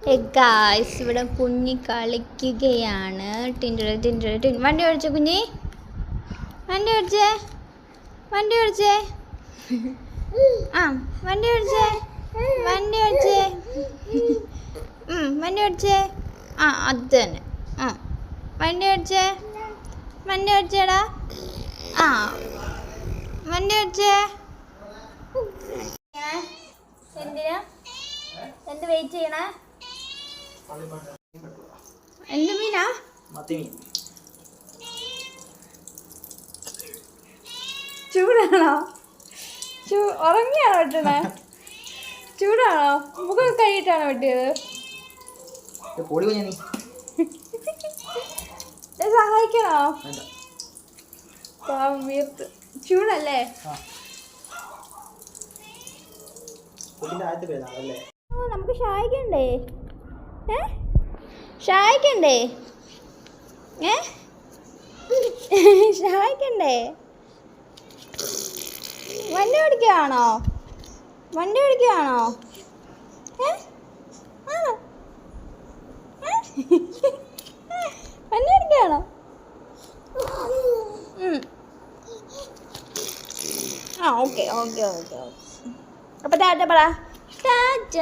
Guys ഇവിടെ കുഞ്ഞി കളിക്കുകയാണ്. വണ്ടി ഓടിച്ചേ കുഞ്ഞി, വണ്ടി ഓടിച്ചേ, വണ്ടി ഓടിച്ചേ, ആ വണ്ടി ഓടിച്ചേ, വണ്ടി ഓടിച്ചേ, വണ്ടി ഓടിച്ചേ, ആ അത് തന്നെ, ആ വണ്ടി ഓടിച്ചേ, വണ്ടി ഓടിച്ചേടാ, ആ വണ്ടി ഓടിച്ചേ. എന്തിനാ എന്ത് വെയിറ്റ് ചെയ്യണേ? എന്ത് മീനാ? ചൂടാണോ? ഉറങ്ങിയാണോ വെട്ടണേ? ചൂടാണോ? മുഖം കഴിയിട്ടാണോ വെട്ടിയത്? സഹായിക്കണോ? വീർത്ത് ചൂടല്ലേ? നമുക്ക് ഷായിക്കണ്ടേ? ഷായിക്കണ്ടേ? ഷായിക്കണ്ടേ? വണ്ടി ഓടിക്കുകയാണോ? വണ്ടി ഓടിക്കുകയാണോ? ആണോ? വണ്ടി ഓടിക്കുകയാണോ? ആ ഓക്കെ ഓക്കെ ഓക്കെ ഓക്കെ. അപ്പം ടാറ്റ പറ. ടാറ്റ.